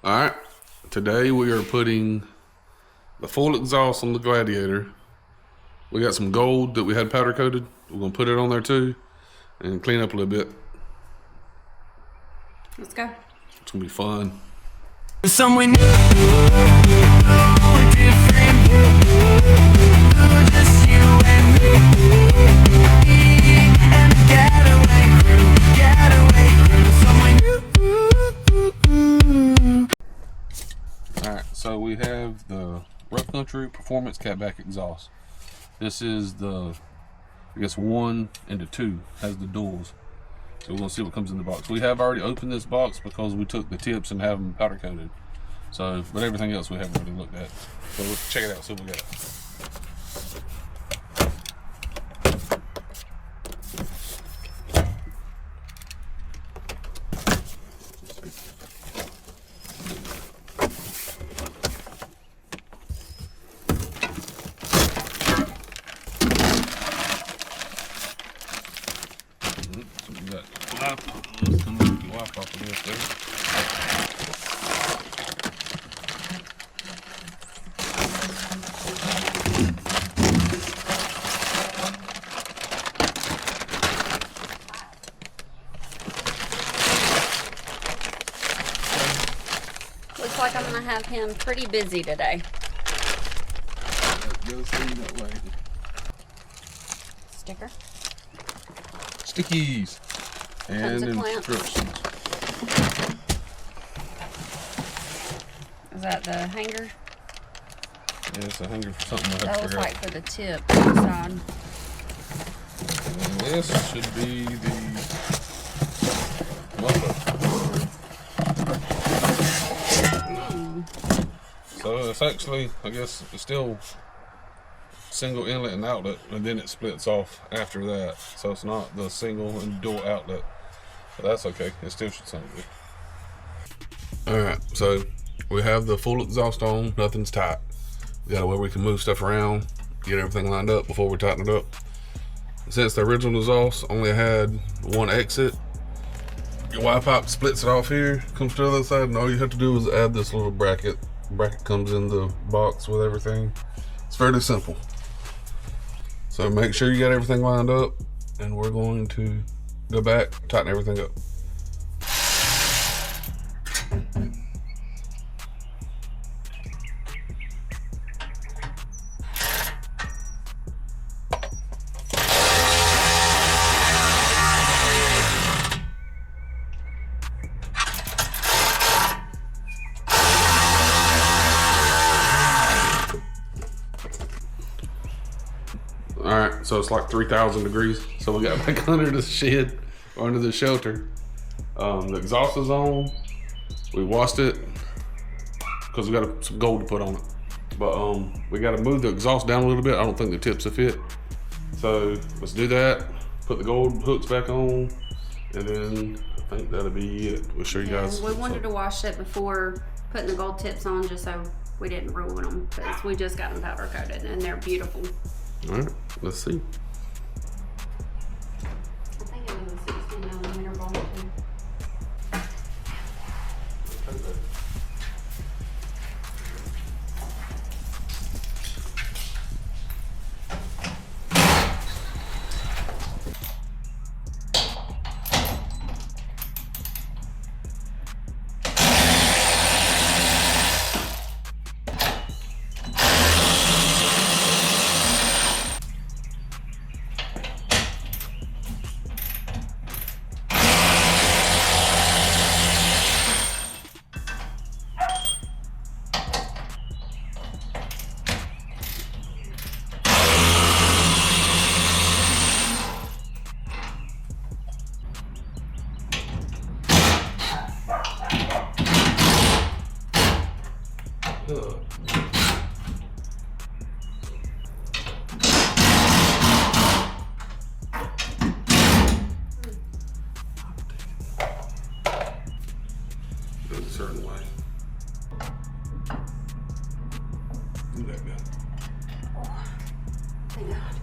Alright, today we are putting the full exhaust on the Gladiator. We got some gold that we had powder coated. We're going to put it on there too and clean up a little bit. Let's go. It's going to be fun. Someone new, different, just you and me, and a getaway crew, someone new. Alright, so we have the Rough Country Performance Catback exhaust. This is the, I guess 1 and the 2 has the duals. So we're gonna see what comes in the box. We have already opened this box because we took the tips and have them powder coated. So, but everything else we haven't really looked at. So let's check it out, see what we got. So we got let's come up with the wipe off of this there. Looks like I'm gonna have him pretty busy today. That does seem that way. Sticker. Stickies and Tons of clamps. instructions. Is that the hanger? Yeah, it's a hanger for something we'll have That to was figure out. like for the tip inside. And this should be the muffler. So it's actually, I guess, it's still single inlet and outlet, and then it splits off after that. So it's not the single and dual outlet. But that's okay. It still should sound good. Alright, so we have the full exhaust on. Nothing's tight. We got a way we can move stuff around, get everything lined up before we tighten it up. Since the original exhaust only had one exit, your Y pipe splits it off here, comes to the other side, and all you have to do is add this little bracket. Bracket comes in the box with everything. It's fairly simple. So make sure you got everything lined up, and we're going to go back, tighten everything up. Alright, so it's like 3,000 degrees. So we got back under the shed, or under the shelter. The exhaust is on. We washed it because we got some gold to put on it. But we got to move the exhaust down a little bit. I don't think the tips will fit. So let's do that. Put the gold hooks back on, and then I think that'll be it. We'll show you guys. We wanted to wash it before putting the gold tips on, just so we didn't ruin them, because we just got them powder coated and they're beautiful. All right, let's see. I think it was a 16mm ball too. Goes a certain way. Do that good. Thank God.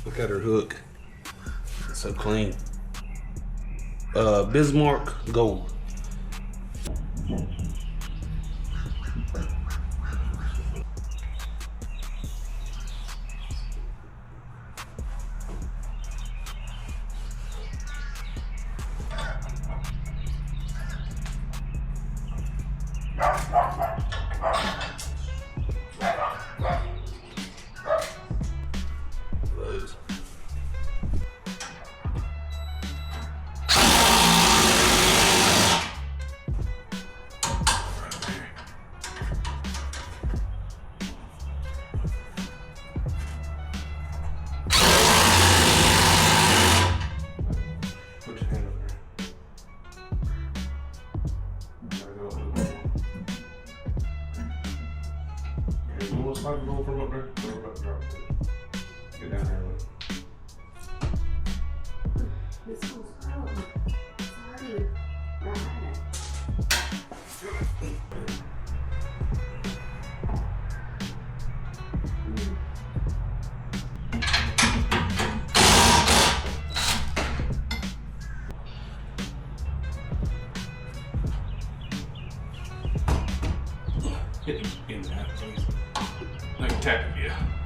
Look at her hook. It's so clean. Bismarck Gold. Slide it over from up there. So we're about to drop it. Get down here. This one's oh, sorry. Hit him in that, please. Like tap it, yeah.